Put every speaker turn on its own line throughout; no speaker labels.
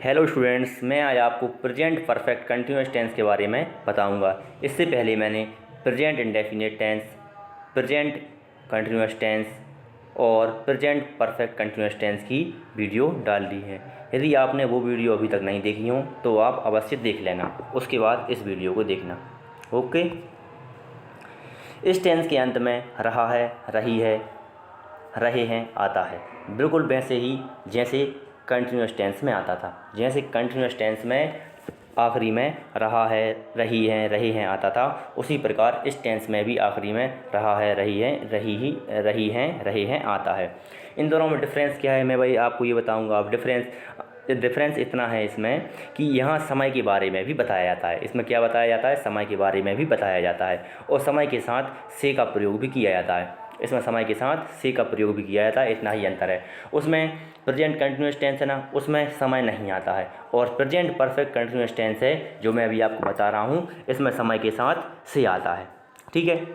Hello students, मैं आज आपको प्रेजेंट परफेक्ट कंटिन्यूअस टेंस के बारे में बताऊंगा। इससे पहले मैंने present indefinite tense, present continuous tense और प्रेजेंट परफेक्ट कंटिन्यूअस टेंस की वीडियो डाल दी है। यदि आपने वो वीडियो अभी तक नहीं देखी हो तो आप अवश्य देख लेना, उसके बाद इस वीडियो को देखना। ओके। इस टेंस के अंत में रहा है, रही है, रहे हैं आता है, बिल्कुल वैसे ही जैसे कंटिन्यूअस टेंस में आता था। जैसे कंटिन्यूअस टेंस में आखिरी में रहा है, रही है, रहे हैं आता था, उसी प्रकार इस टेंस में भी आखिरी में रहा है, रही है, रही हैं, रहे हैं आता है। इन दोनों में डिफरेंस क्या है मैं भाई आपको ये बताऊंगा। अब डिफरेंस इतना है इसमें कि यहाँ समय के बारे में भी बताया जाता है। इसमें क्या बताया जाता है? समय के बारे में भी बताया जाता है और समय के साथ से का प्रयोग भी किया जाता है। इसमें समय के साथ से का प्रयोग भी किया जाता है, इतना ही अंतर है। उसमें प्रेजेंट कंटिन्यूअस टेंस है ना, उसमें समय नहीं आता है, और प्रेजेंट परफेक्ट कंटिन्यूअस टेंस है जो मैं अभी आपको बता रहा हूँ, इसमें समय के साथ से आता है। ठीक है।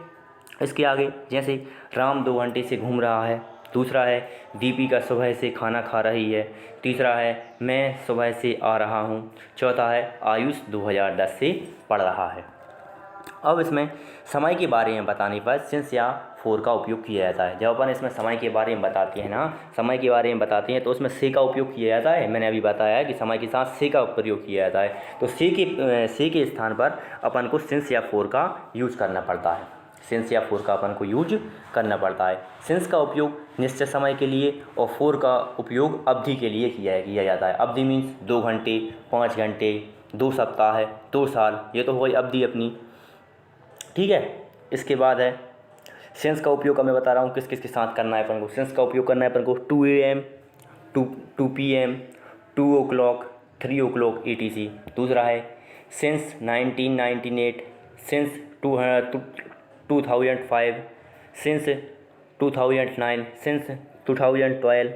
इसके आगे जैसे राम 2 घंटे से घूम रहा है, दूसरा है दीपिका सुबह से खाना खा रही है, तीसरा है मैं सुबह से आ रहा हूँ, चौथा है आयुष 2010 से पढ़ रहा है। अब इसमें समय के बारे में बताने पर सिंस या फोर का उपयोग किया जाता है। जब अपन इसमें समय के बारे में बताते हैं ना, समय के बारे में बताते हैं तो उसमें से का उपयोग किया जाता है। मैंने अभी बताया है कि समय के साथ से का प्रयोग किया जाता है, तो से के स्थान पर अपन को सिंस या फोर का यूज करना पड़ता है। सिंस या फोर का अपन को यूज करना पड़ता है। सिंस का उपयोग निश्चित समय के लिए और फोर का उपयोग अवधि के लिए किया जाता है। अवधि मीन्स 2 घंटे, 5 घंटे, 2 सप्ताह, 2 साल, ये तो हो गई अवधि अपनी। ठीक है। इसके बाद है सेंस का उपयोग। मैं बता रहा हूँ किस किस के साथ करना है अपन को। सेंस का उपयोग करना है अपन को 2 AM, 2 PM, 2 o'clock, 3 o'clock etc। दूसरा है since 1998, since 2005, since 2009, since 2012,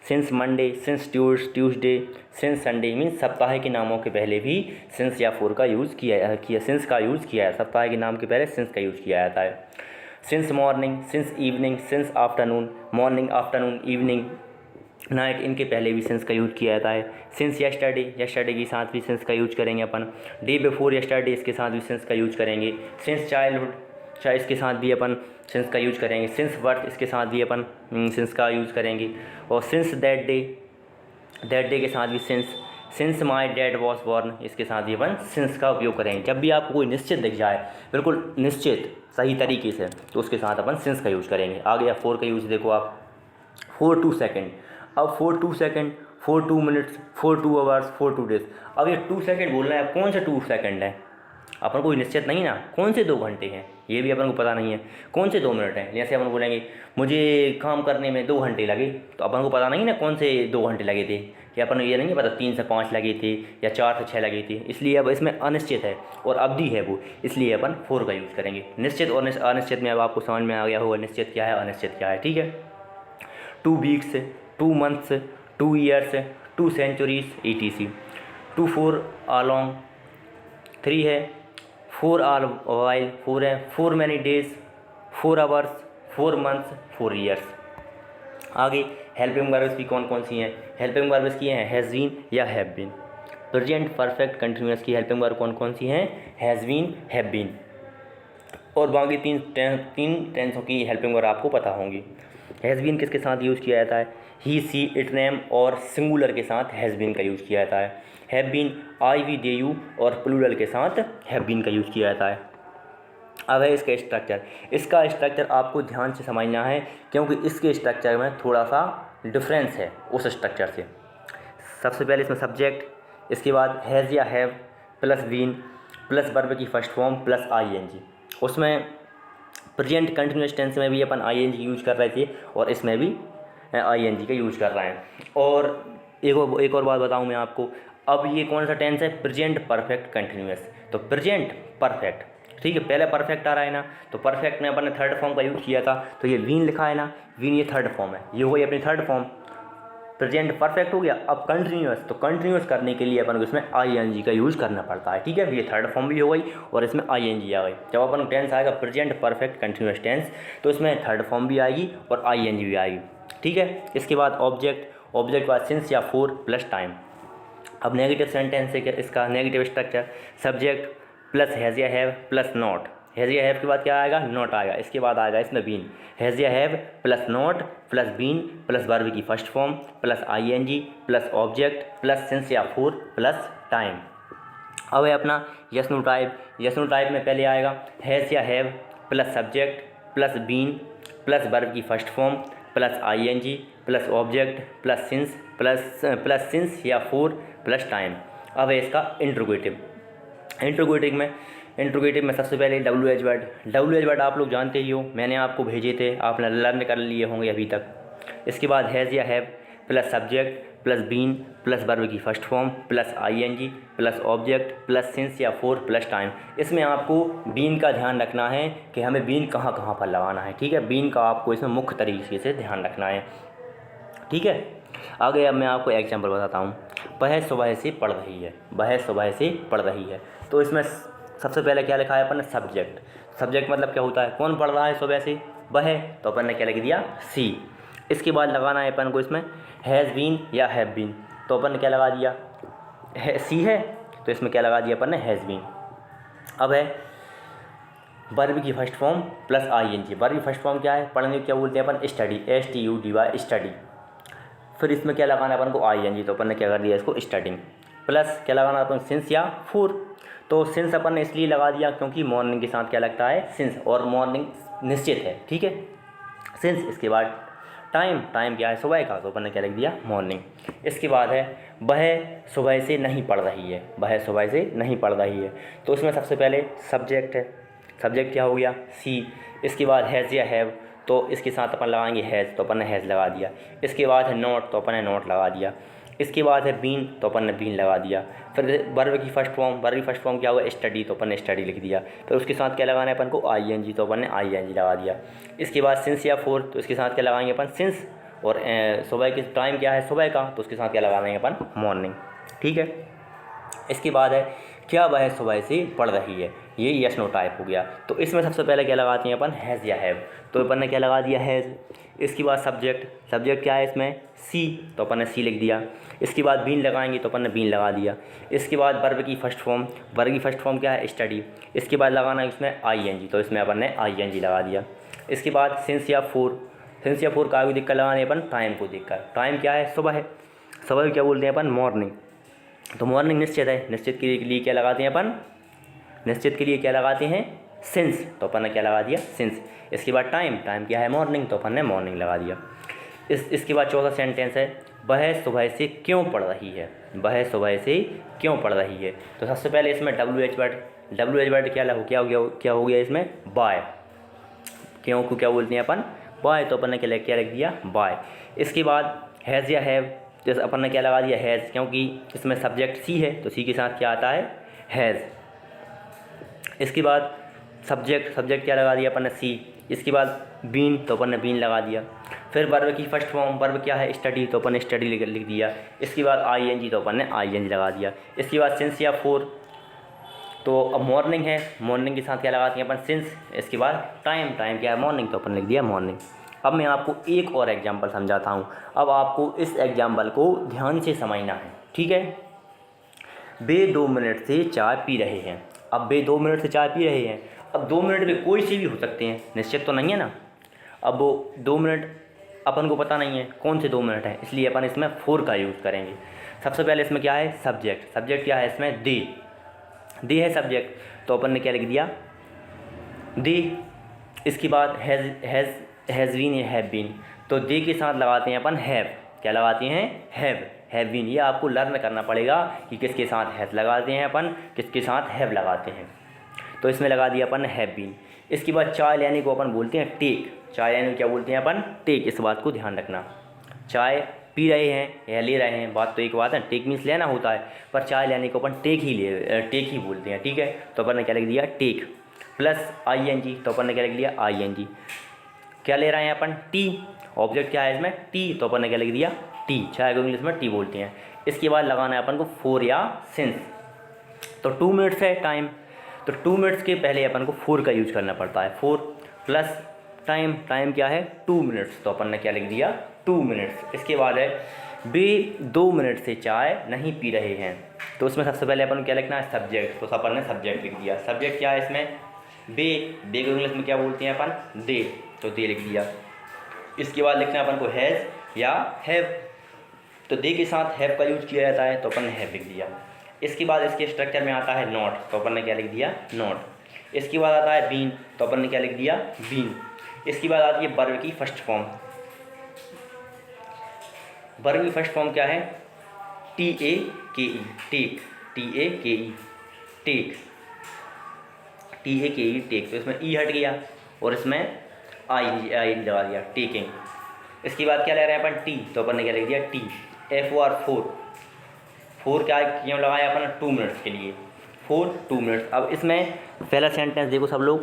since Monday, since Tuesday, since Sunday. Means सप्ताह के नामों के पहले भी सिंस या फोर का यूज़ किया सिंस का यूज़ किया है। सप्ताह के नाम के पहले सिंस का यूज़ किया जाता है। Since morning, since evening, since afternoon, morning, afternoon, evening, night, इनके पहले भी सिंस का यूज़ किया जाता है। सिंस यस्टरडे, यस्टरडे के साथ भी सिंस का यूज करेंगे अपन। डे बिफोर यस्टरडे, इसके साथ भी सिंस का यूज करेंगे। सिंस चाइल्डहुड, चाहे इसके साथ भी अपन सिंस का यूज करेंगे। सिंस बर्थ, इसके साथ भी अपन सिंस का यूज करेंगे। और सिंस दैट डे के साथ भी since my dad was born, इसके साथ भी अपन सिंस का उपयोग करेंगे। जब भी आपको कोई निश्चित दिख जाए, बिल्कुल निश्चित सही तरीके से, तो उसके साथ अपन सिंस का यूज करेंगे। आ गया फोर का यूज, देखो आप 4 2 सेकेंड। अब 4 2 सेकेंड, 4 2 मिनट्स, 4 2 आवर्स, 4 2 डेज। अब ये 2 सेकेंड बोलना है, कौन से 2 सेकेंड है अपन कोई निश्चित नहीं ना। कौन से 2 घंटे हैं ये भी अपन को पता नहीं है। कौन से 2 मिनट हैं, जैसे अपन बोलेंगे मुझे काम करने में 2 घंटे लगे, तो अपन को पता नहीं ना कौन से 2 घंटे लगे थे, या अपन को ये नहीं पता 3 से 5 लगे थे या 4 से 6 लगे थे। इसलिए अब इसमें अनिश्चित है और अवधि है वो, इसलिए अपन 4 का यूज़ करेंगे। निश्चित और अनिश्चित में अब आपको समझ में आ गया होगा निश्चित क्या है, अनिश्चित क्या है। ठीक है। 2 weeks, 2 months, 2 years, 2 centuries etc। 2 4 along, 3 है 4 आल वाइल, 4 है 4 many days, 4 hours, 4 months, 4 years. आगे हेल्पिंग वर्ब्स भी कौन कौन सी हैं? हेल्पिंग वर्ब्स की हैं हैज़ बीन या have been. Present perfect continuous की हेल्पिंग वर्ब कौन कौन सी हैं? Has been, have been. और बाकी तीन टेंसों की हेल्पिंग वर्ब आपको पता होंगी। हैज़ बीन किसके साथ यूज़ किया जाता है? ही, सी, इट, नेम और सिंगुलर के साथ हैज़ बीन का यूज़ किया जाता है। Have been I, we, they, you और प्लूरल के साथ हैव बीन का यूज़ किया जाता है। अब है इसका स्ट्रक्चर। इसका स्ट्रक्चर आपको ध्यान से समझना है, क्योंकि इसके स्ट्रक्चर में थोड़ा सा डिफरेंस है उस स्ट्रक्चर से। सबसे पहले इसमें सब्जेक्ट, इसके बाद हैज़ या have plus been plus verb की फर्स्ट फॉर्म प्लस आई। उसमें प्रेजेंट कंटिन्यूअस टेंस में भी अपन आई यूज कर रहे थे और इसमें भी आई का यूज कर रहे हैं। और एक और बात बताऊं मैं आपको। अब ये कौन सा टेंस है? Present perfect continuous. तो प्रेजेंट परफेक्ट, ठीक है, पहले परफेक्ट आ रहा है ना, तो परफेक्ट में अपन ने थर्ड फॉर्म का यूज़ किया था, तो ये वीन लिखा है ना, वीन ये थर्ड फॉर्म है, ये हो गई अपनी थर्ड फॉर्म। प्रेजेंट परफेक्ट हो गया। अब कंटिन्यूअस, तो कंटिन्यूअस करने के लिए अपन को इसमें आई का यूज़ करना पड़ता है। ठीक है, ये थर्ड फॉर्म भी हो गई और इसमें आई आ गई। जब अपन टेंस आएगा प्रेजेंट परफेक्ट कंटिन्यूअस टेंस, तो इसमें थर्ड फॉर्म भी आएगी और आई भी आएगी। ठीक है। इसके बाद ऑब्जेक्ट, ऑब्जेक्ट बाद सिंस या फोर प्लस टाइम। अब नेगेटिव सेंटेंस से क्या इसका negative structure, subject plus has या हैव प्लस नॉट, हैज़ या हैव के बाद क्या आएगा, नॉट आएगा, इसके बाद आएगा इसमें बीन, हैज़ या have plus not plus been plus verb की first form plus ING plus object plus since या फॉर प्लस टाइम। अब है अपना yes no type, yes no type में पहले आएगा हैज़ या have plus subject plus been plus verb की first form plus ING plus object plus since या फॉर प्लस टाइम। अब है इसका इंट्रोगेटिव, इंट्रोगेटिव में सबसे पहले WH वर्ड आप लोग जानते ही हो, मैंने आपको भेजे थे, आपने लर्न कर लिए होंगे अभी तक। इसके बाद हैज़ या have plus subject plus been plus verb की first form plus ING plus object plus since या फॉर प्लस टाइम। इसमें आपको बीन का ध्यान रखना है कि हमें बीन कहाँ कहाँ पर लगाना है, ठीक है, बीन का आपको इसमें मुख्य तरीके से ध्यान रखना है, ठीक है। आगे अब मैं आपको एग्जाम्पल बताता हूँ। वह सुबह से पढ़ रही है, वह सुबह से पढ़ रही है, तो इसमें सबसे पहले क्या लिखा है अपन ने, सब्जेक्ट। सब्जेक्ट मतलब क्या होता है, कौन पढ़ रहा है सुबह से, वह, तो अपन ने क्या लिख दिया, सी। इसके बाद लगाना है अपन को इसमें हैज़ बीन या हैव बीन, तो अपन ने क्या लगा दिया, सी है, तो इसमें क्या लगा दिया अपन ने, हैज़ बीन। अब है वर्ब की first form plus ING, verb की फर्स्ट फॉर्म क्या है, पढ़ने को क्या बोलते हैं अपन, स्टडी, STUDY स्टडी। फिर इसमें क्या लगाना है अपन को, आईएनजी, तो अपन ने क्या कर दिया इसको, स्टडिंग, प्लस क्या लगाना अपन, सिंस या फॉर, तो सिंस अपन ने इसलिए लगा दिया क्योंकि मॉर्निंग के साथ क्या लगता है, सिंस, और मॉर्निंग निश्चित है, ठीक है, सिंस। इसके बाद टाइम, टाइम क्या है, सुबह का, तो अपन ने क्या लिख दिया, मॉर्निंग। इसके बाद है वह सुबह से नहीं पढ़ रही है, वह सुबह से नहीं पढ़ रही है, तो इसमें सबसे पहले सब्जेक्ट है, सब्जेक्ट क्या हो गया, सी। इसके बाद हैज़ या हैव, तो इसके साथ अपन लगाएंगे हैज़, तो अपन ने हैज़ लगा दिया। इसके बाद है नॉट, तो अपन ने नॉट लगा दिया। इसके बाद है बीन, तो अपन ने बीन लगा दिया। फिर वर्ब की फर्स्ट फॉर्म, वर्ब की फर्स्ट फॉर्म क्या हुआ, स्टडी, तो अपन ने स्टडी लिख दिया। फिर उसके साथ क्या लगाना है अपन को, आईएनजी, तो अपन ने आईएनजी लगा दिया। इसके बाद सिंस या फॉर, तो इसके साथ क्या लगाएंगे अपन, सिंस, और सुबह के टाइम क्या है, सुबह का, तो उसके साथ क्या लगाएंगे अपन, मॉर्निंग, ठीक है। इसके बाद है क्या वह सुबह से पढ़ रही है, ये यस नो टाइप हो गया, तो इसमें सबसे पहले क्या लगाते हैं अपन, हैज़ या हैव, तो अपन ने क्या लगा दिया, हैज़। इसके बाद सब्जेक्ट, सब्जेक्ट क्या है इसमें, सी, तो अपन ने सी लिख दिया। इसके बाद बीन लगाएंगे, तो अपन ने बीन लगा दिया। इसके बाद वर्ब की फर्स्ट फॉर्म, वर्ब की फर्स्ट फॉर्म क्या है, स्टडी। इसके बाद लगाना है इसमें आईएनजी, तो इसमें अपन ने आईएनजी लगा दिया। इसके बाद सिंस या फॉर, सिंस या फॉर का भी देखकर लगाने अपन, टाइम को देखकर, टाइम क्या है, सुबह है, सुबह क्या बोलते हैं अपन, मॉर्निंग, तो मॉर्निंग निश्चित है, निश्चित के लिए क्या लगाते हैं अपन, निश्चित के लिए क्या लगाते हैं, सिंस, तो अपन ने क्या लगा दिया, सिंस। इसके बाद टाइम, टाइम क्या है, मॉर्निंग, तो अपन ने मॉर्निंग लगा दिया। इसके बाद चौथा सेंटेंस है वह सुबह से क्यों पढ़ रही है, वह सुबह से क्यों पढ़ रही है, तो सबसे पहले इसमें WH वर्ड क्या हो गया इसमें, बाय, क्यों को क्या बोलते हैं अपन, बाय, तो अपन ने क्या लिख दिया, बाय। इसके बाद हैज़ या हैव, जैसे अपन ने क्या लगा दिया, हैज़, क्योंकि इसमें सब्जेक्ट सी है, तो सी के साथ क्या आता है, हैज़। इसके बाद सब्जेक्ट क्या लगा दिया अपन ने, सी। इसके बाद बीन, तो अपन ने बीन लगा दिया। फिर वर्ब की फर्स्ट फॉर्म, वर्ब क्या है, स्टडी, तो अपन ने स्टडी लिख दिया। इसके बाद आईएनजी, तो अपन ने आईएनजी लगा दिया। इसके बाद सिंस या फॉर, तो अब मॉर्निंग है, मॉर्निंग के साथ क्या लगाते हैं अपन, सिंस। इसके बाद टाइम क्या है, मॉर्निंग, तो अपन लिख दिया मॉर्निंग। अब मैं आपको एक और एग्जाम्पल समझाता हूँ। अब आपको इस एग्जाम्पल को ध्यान से समझना है, ठीक है। वे 2 मिनट से चाय पी रहे हैं, अब वे 2 मिनट से चाय पी रहे हैं, अब 2 मिनट में कोई सी भी हो सकते हैं, निश्चित तो नहीं है ना। अब वो 2 मिनट अपन को पता नहीं है कौन से 2 मिनट हैं, इसलिए अपन इसमें फॉर का यूज़ करेंगे। सबसे पहले इसमें क्या है, सब्जेक्ट क्या है इसमें, दे है सब्जेक्ट, तो अपन ने क्या लिख दिया, दे। इसके बाद हैज़ बीन या हैव बीन, तो दे के साथ लगाते हैं अपन हैव, क्या लगाते हैं, हैव बीन। ये आपको लर्न करना पड़ेगा कि किसके साथ हैज़ लगाते हैं अपन, किसके साथ हैव लगाते हैं। तो इसमें लगा दिया अपन हैव बीन। इसके बाद चाय लेने को अपन बोलते हैं टेक, चाय लेने को क्या बोलते हैं अपन, टेक। इस बात को ध्यान रखना, चाय पी रहे हैं या ले रहे हैं, बात तो एक बात है, टेक मीन्स लेना होता है, पर चाय लेने को अपन टेक ही बोलते हैं, ठीक है। तो अपन ने क्या लिख दिया, टेक, प्लस आईएनजी, तो अपन ने क्या लिख दिया, आईएनजी। क्या ले रहे हैं अपन, टी, ऑब्जेक्ट क्या है इसमें, टी, तो अपन ने क्या लिख दिया, टी। चाय को इंग्लिश में टी बोलते हैं। इसके बाद लगाना है अपन को फॉर या सिंस, तो 2 मिनट्स है टाइम, तो 2 मिनट्स के पहले अपन को फॉर का यूज करना पड़ता है, फॉर प्लस टाइम क्या है 2 मिनट्स, तो अपन ने क्या लिख दिया 2 मिनट्स। इसके बाद है वे 2 मिनट से चाय नहीं पी रहे हैं। तो उसमें सबसे पहले अपन को क्या लिखना है, सब्जेक्ट। तो अपन ने सब्जेक्ट लिख दिया। सब्जेक्ट क्या है इसमें, बे को इंग्लिश में क्या बोलते हैं अपन, दे, तो दे लिख दिया। इसके बाद लिखना है अपन को हैज़ या हैव। तो दे के साथ हैव का यूज किया जाता है, तो अपन ने हैव लिख दिया। इसके बाद इसके स्ट्रक्चर में आता है नॉट, तो अपन ने क्या लिख दिया, नॉट। इसके बाद आता है बीन, तो अपन ने क्या लिख दिया, बीन। इसके बाद आती है वर्ब की फर्स्ट फॉर्म। वर्ब की फर्स्ट फॉर्म क्या है, TAKE, take, TAKE, take, TAKE, take. तो इसमें ई हट गया और इसमें आई लगा दिया, टेकिंग। इसके बाद क्या ले रहे हैं अपन, टी, तो अपन ने क्या लिख दिया, टी। FOR, फोर क्या क्यों लगाया अपन, 2 मिनट्स के लिए, 2 मिनट्स। अब इसमें पहला सेंटेंस देखो सब लोग,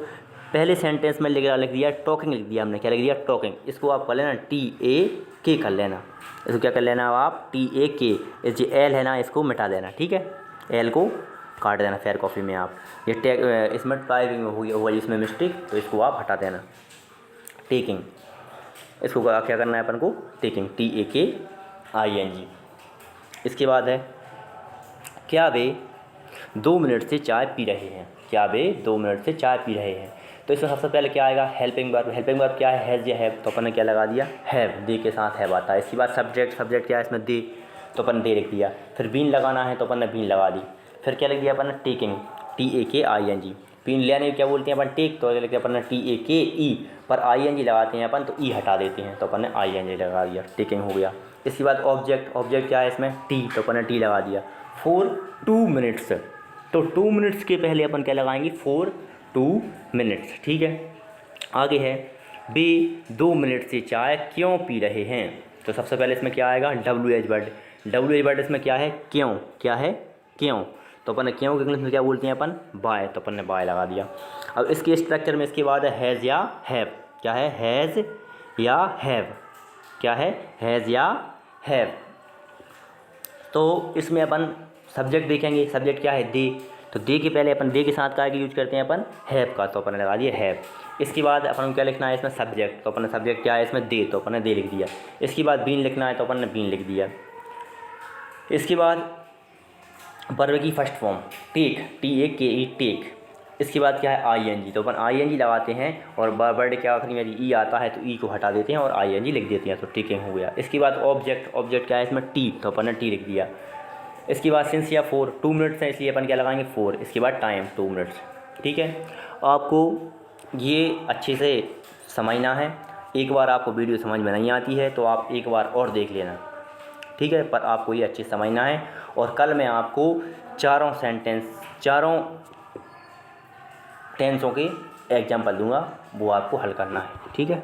पहले सेंटेंस में लिख दिया टॉकिंग, लिख दिया हमने, क्या लिख दिया, टॉकिंग। इसको आप कर लेना TAK कर लेना। इसको क्या कर लेना आप, TAK। इस जो एल है ना, इसको मिटा देना, ठीक है, एल को काट देना फेयर कॉपी में आप। ये टैग इसमें टाइपिंग में हुआ इसमें मिस्टेक, तो इसको आप हटा देना, टेकिंग। इसको क्या करना है अपन को, टेकिंग, TAKING। इसके बाद है, क्या वे 2 मिनट से चाय पी रहे हैं, क्या वे 2 मिनट से चाय पी रहे हैं। तो इसमें सबसे पहले क्या आएगा, हेल्पिंग वर्ब। हेल्पिंग वर्ब क्या है, हैज़ या हैव, तो अपन ने क्या लगा दिया, हैव, दे के साथ हैव आता है। इसके बाद सब्जेक्ट, सब्जेक्ट क्या है इसमें, दे, तो अपन दे लिख दिया। फिर बीन लगाना है, तो अपन ने बीन लगा दी। फिर क्या लिख दिया अपन ने, टेकिंग, TAKING। बीन लेने क्या बोलते हैं अपन, टेक, तो लिख दिया अपन ने TAKE, पर ING लगाते हैं अपन, तो ई हटा देते हैं, तो अपन ने ING लगा दिया, टेकिंग हो गया। इसके बाद ऑब्जेक्ट, ऑब्जेक्ट क्या है इसमें, टी, तो अपन ने टी लगा दिया। 2 मिनट्स, तो 2 मिनट्स के पहले अपन क्या लगाएंगे, 2 मिनट्स, ठीक है। आगे है, वे 2 मिनट से चाय क्यों पी रहे हैं। तो सबसे पहले इसमें क्या आएगा, WH वर्ड। WH वर्ड इसमें क्या है, क्यों, क्या है, क्यों। तो अपन ने क्यों के इंग्लिश में क्या बोलते हैं अपन, बाय, तो अपन ने बाय लगा दिया। अब इसके स्ट्रक्चर में इसके बाद है हैज़ या हैव। क्या है, हैज़ या हैव, क्या है, हैज़ या हैव। तो इसमें अपन सब्जेक्ट देखेंगे, सब्जेक्ट क्या है, दे, तो दे के पहले अपन दे के साथ का यूज करते हैं अपन, हैव का, तो अपन ने लगा दिया हैव। इसके बाद अपन को क्या लिखना है इसमें, सब्जेक्ट, तो अपन ने सब्जेक्ट क्या है इसमें, दे, तो अपन ने दे लिख दिया। इसके बाद बीन लिखना है, तो अपन ने बीन लिख दिया। इसके बाद वर्ब की first form, take, TAKE, take. इसके बाद क्या है, ING, तो अपन ING लगाते हैं, और वर्ड क्या आखिरी में ई आता है, तो ई को हटा देते हैं और ING लिख देते हैं, तो टेकिंग हो गया। इसके बाद ऑब्जेक्ट, ऑब्जेक्ट क्या है इसमें, टी, तो अपन ने टी लिख दिया। इसके बाद सिंस या 2 मिनट्स है, इसलिए अपन क्या लगाएंगे, 4। इसके बाद टाइम 2 मिनट्स, ठीक है। आपको ये अच्छे से समझना है। एक बार आपको वीडियो समझ में नहीं आती है तो आप एक बार और देख लेना, ठीक है, पर आपको ये अच्छे से समझना है। और कल मैं आपको चारों टेंसों के एग्जाम्पल दूंगा, वो आपको हल करना है, ठीक है।